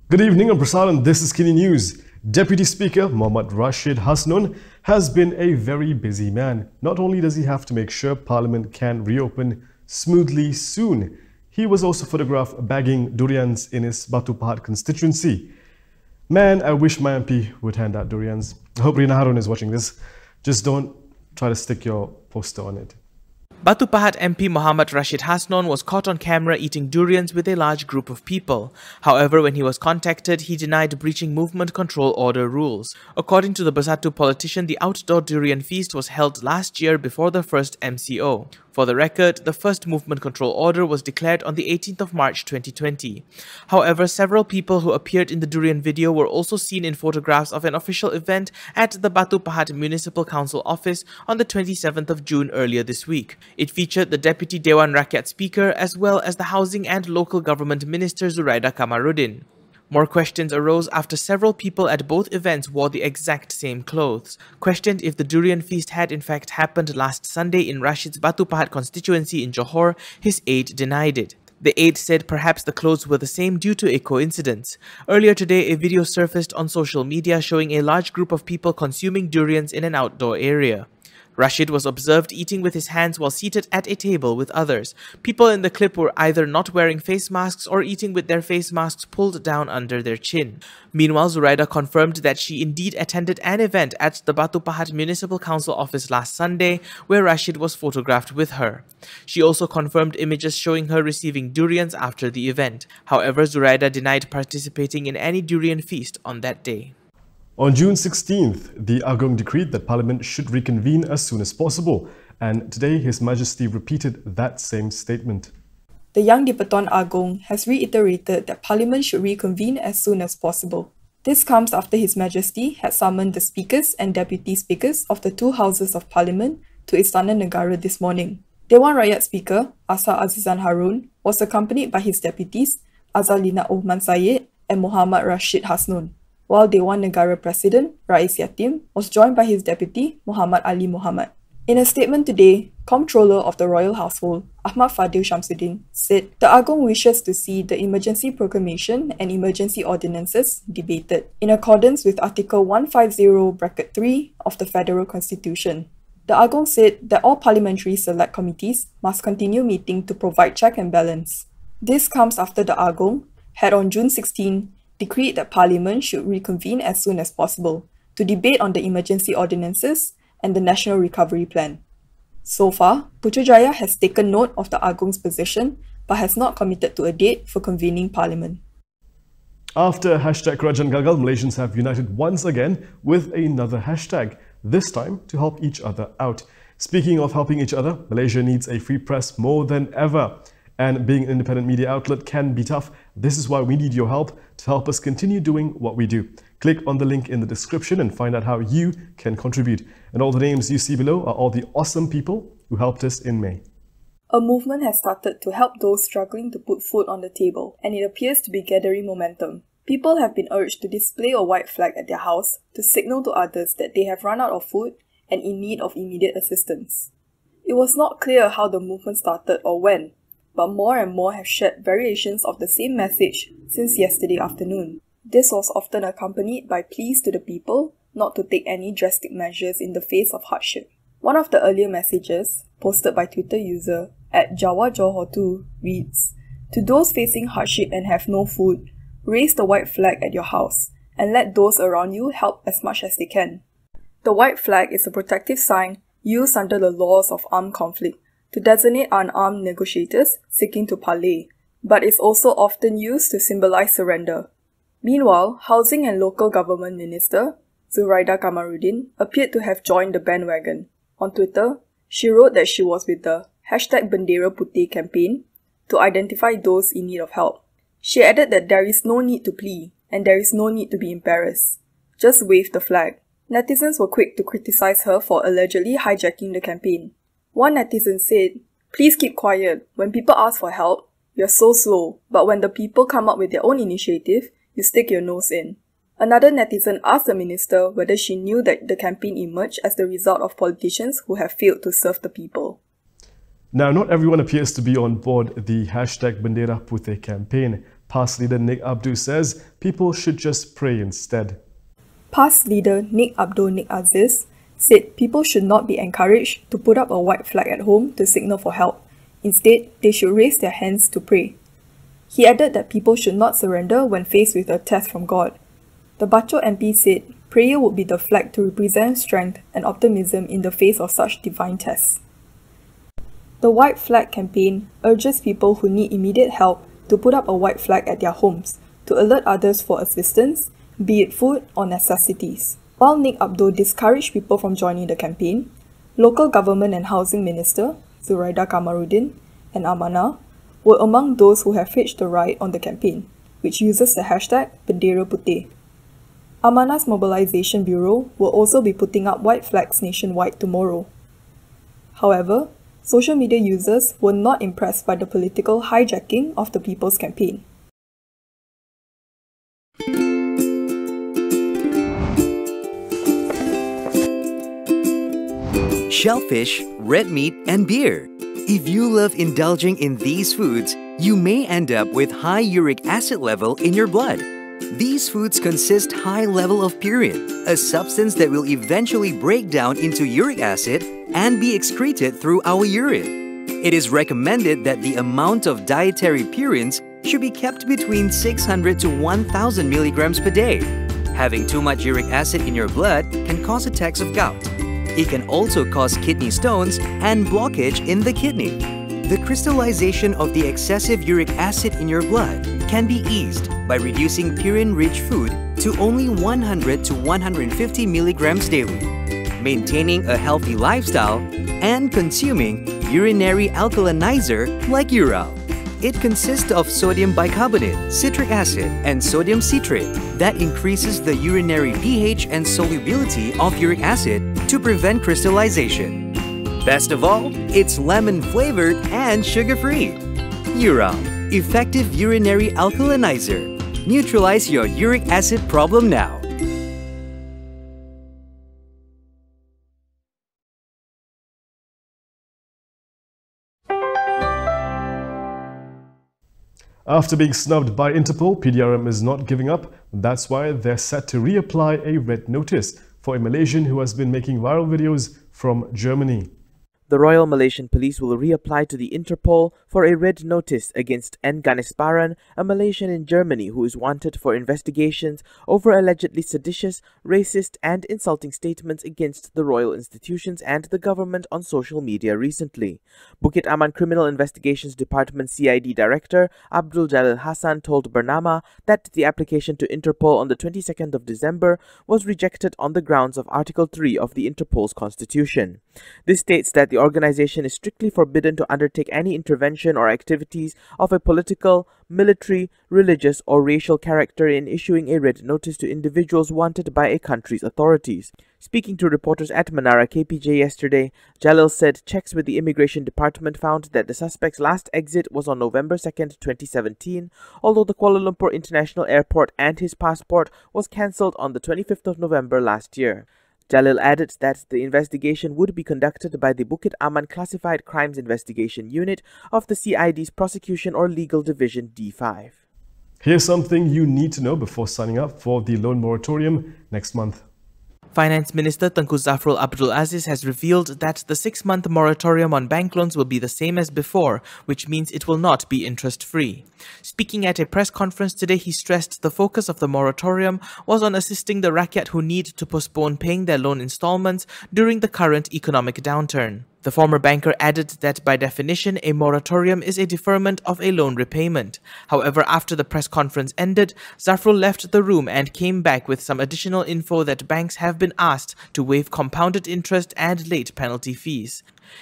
Good evening, I'm Bersatu and this is KiniNews. Deputy Speaker Mohd Rashid Hasnon has been a very busy man. Not only does he have to make sure Parliament can reopen smoothly soon, he was also photographed bagging durians in his Batu Pahat constituency. Man, I wish my MP would hand out durians. I hope Rina Harun is watching this. Just don't try to stick your poster on it. Batu Pahat MP Mohd Rashid Hasnon was caught on camera eating durians with a large group of people. However, when he was contacted, he denied breaching movement control order rules. According to the Bersatu politician, the outdoor durian feast was held last year before the first MCO. For the record, the first movement control order was declared on the 18th of March 2020. However, several people who appeared in the durian video were also seen in photographs of an official event at the Batu Pahat Municipal Council office on the 27th of June earlier this week. It featured the Deputy Dewan Rakyat Speaker as well as the Housing and Local Government Minister Zuraida Kamaruddin. More questions arose after several people at both events wore the exact same clothes. Questioned if the durian feast had in fact happened last Sunday in Rashid's Batu Pahat constituency in Johor, his aide denied it. The aide said perhaps the clothes were the same due to a coincidence. Earlier today, a video surfaced on social media showing a large group of people consuming durians in an outdoor area. Rashid was observed eating with his hands while seated at a table with others. People in the clip were either not wearing face masks or eating with their face masks pulled down under their chin. Meanwhile, Zuraida confirmed that she indeed attended an event at the Batu Pahat Municipal Council office last Sunday, where Rashid was photographed with her. She also confirmed images showing her receiving durians after the event. However, Zuraida denied participating in any durian feast on that day. On June 16th, the Agong decreed that Parliament should reconvene as soon as possible, and today His Majesty repeated that same statement. The Yang di-Pertuan Agong has reiterated that Parliament should reconvene as soon as possible. This comes after His Majesty had summoned the Speakers and Deputy Speakers of the two Houses of Parliament to Istana Negara this morning. Dewan Rakyat Speaker Asar Azizan Harun was accompanied by his deputies Azalina Ohman Syed and Mohd Rashid Hasnon, while Dewan Negara President Rais Yatim was joined by his deputy Muhammad Ali Muhammad. In a statement today, Comptroller of the Royal Household Ahmad Fadil Shamsuddin said the Agong wishes to see the emergency proclamation and emergency ordinances debated in accordance with Article 150(3) of the Federal Constitution. The Agong said that all parliamentary select committees must continue meeting to provide check and balance. This comes after the Agong had on June 16 decreed that Parliament should reconvene as soon as possible to debate on the emergency ordinances and the National Recovery Plan. So far, Putrajaya has taken note of the Agong's position but has not committed to a date for convening Parliament. After hashtag Kerajaan Gagal, Malaysians have united once again with another hashtag, this time to help each other out. Speaking of helping each other, Malaysia needs a free press more than ever. And being an independent media outlet can be tough. This is why we need your help to help us continue doing what we do. Click on the link in the description and find out how you can contribute. And all the names you see below are all the awesome people who helped us in May. A movement has started to help those struggling to put food on the table, and it appears to be gathering momentum. People have been urged to display a white flag at their house to signal to others that they have run out of food and in need of immediate assistance. It was not clear how the movement started or when, but more and more have shared variations of the same message since yesterday afternoon. This was often accompanied by pleas to the people not to take any drastic measures in the face of hardship. One of the earlier messages, posted by Twitter user @JawaJohor2, reads, "To those facing hardship and have no food, raise the white flag at your house and let those around you help as much as they can." The white flag is a protective sign used under the laws of armed conflict to designate unarmed negotiators seeking to parley, but is also often used to symbolize surrender. Meanwhile, Housing and Local Government Minister Zuraida Kamaruddin appeared to have joined the bandwagon. On Twitter, she wrote that she was with the #Bendera Putih campaign to identify those in need of help. She added that there is no need to plead and there is no need to be embarrassed. Just wave the flag. Netizens were quick to criticize her for allegedly hijacking the campaign. One netizen said, "Please keep quiet. When people ask for help, you're so slow, but when the people come up with their own initiative, you stick your nose in." Another netizen asked the minister whether she knew that the campaign emerged as the result of politicians who have failed to serve the people. Now, not everyone appears to be on board the #Bendera Putih campaign. Past leader Nick Abdu says people should just pray instead. Past leader Nick Aziz said people should not be encouraged to put up a white flag at home to signal for help. Instead, they should raise their hands to pray. He added that people should not surrender when faced with a test from God. The Batu MP said prayer would be the flag to represent strength and optimism in the face of such divine tests. The White Flag campaign urges people who need immediate help to put up a white flag at their homes to alert others for assistance, be it food or necessities. While Nick Abdul discouraged people from joining the campaign, local government and housing minister Zuraida Kamaruddin and Amanah were among those who have hitched a ride on the campaign, which uses the hashtag Bendera Putih. Amanah's mobilization bureau will also be putting up white flags nationwide tomorrow. However, social media users were not impressed by the political hijacking of the People's Campaign. Shellfish, red meat, and beer. If you love indulging in these foods, you may end up with high uric acid level in your blood. These foods consist high level of purine, a substance that will eventually break down into uric acid and be excreted through our urine. It is recommended that the amount of dietary purines should be kept between 600 to 1000 milligrams per day. Having too much uric acid in your blood can cause attacks of gout. It can also cause kidney stones and blockage in the kidney. The crystallization of the excessive uric acid in your blood can be eased by reducing purine-rich food to only 100 to 150 milligrams daily, maintaining a healthy lifestyle, and consuming urinary alkalinizer like Ural. It consists of sodium bicarbonate, citric acid, and sodium citrate that increases the urinary pH and solubility of uric acid to prevent crystallization. Best of all, it's lemon-flavored and sugar-free. Ural, effective urinary alkalinizer. Neutralize your uric acid problem now. After being snubbed by Interpol, PDRM is not giving up. That's why they're set to reapply a red notice for a Malaysian who has been making viral videos from Germany. The Royal Malaysian Police will reapply to the Interpol for a red notice against N. Ganesparan, a Malaysian in Germany who is wanted for investigations over allegedly seditious, racist and insulting statements against the royal institutions and the government on social media recently. Bukit Aman Criminal Investigations Department CID Director Abdul Jalil Hassan told Bernama that the application to Interpol on the 22nd of December was rejected on the grounds of Article 3 of the Interpol's constitution. This states that the organization is strictly forbidden to undertake any intervention or activities of a political, military, religious, or racial character in issuing a red notice to individuals wanted by a country's authorities. Speaking to reporters at Menara KPJ yesterday, Jalil said checks with the Immigration Department found that the suspect's last exit was on November 2nd, 2017, although the Kuala Lumpur International Airport and his passport was cancelled on the 25th of November last year. Jalil added that the investigation would be conducted by the Bukit Aman Classified Crimes Investigation Unit of the CID's Prosecution or Legal Division D5. Here's something you need to know before signing up for the loan moratorium next month. Finance Minister Tengku Zafrul Abdul Aziz has revealed that the 6-month moratorium on bank loans will be the same as before, which means it will not be interest-free. Speaking at a press conference today, he stressed the focus of the moratorium was on assisting the rakyat who need to postpone paying their loan installments during the current economic downturn. The former banker added that by definition, a moratorium is a deferment of a loan repayment. However, after the press conference ended, Zafrul left the room and came back with some additional info that banks have been asked to waive compounded interest and late penalty fees.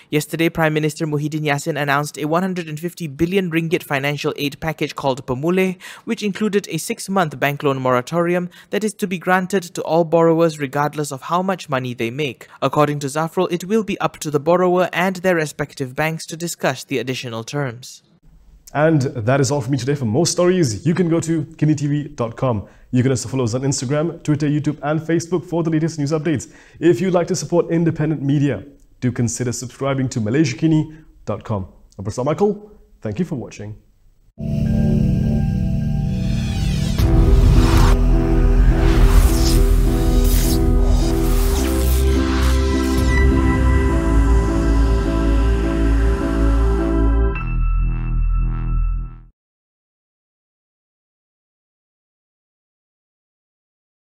Yesterday, Prime Minister Muhyiddin Yassin announced a 150 billion ringgit financial aid package called Pemulih, which included a 6-month bank loan moratorium that is to be granted to all borrowers regardless of how much money they make. According to Zafrul, it will be up to the borrower and their respective banks to discuss the additional terms. And that is all for me today. For more stories, you can go to KiniTV.com. You can also follow us on Instagram, Twitter, YouTube and Facebook for the latest news updates. If you'd like to support independent media, do consider subscribing to MalaysiaKini.com. I'm Michael. Thank you for watching.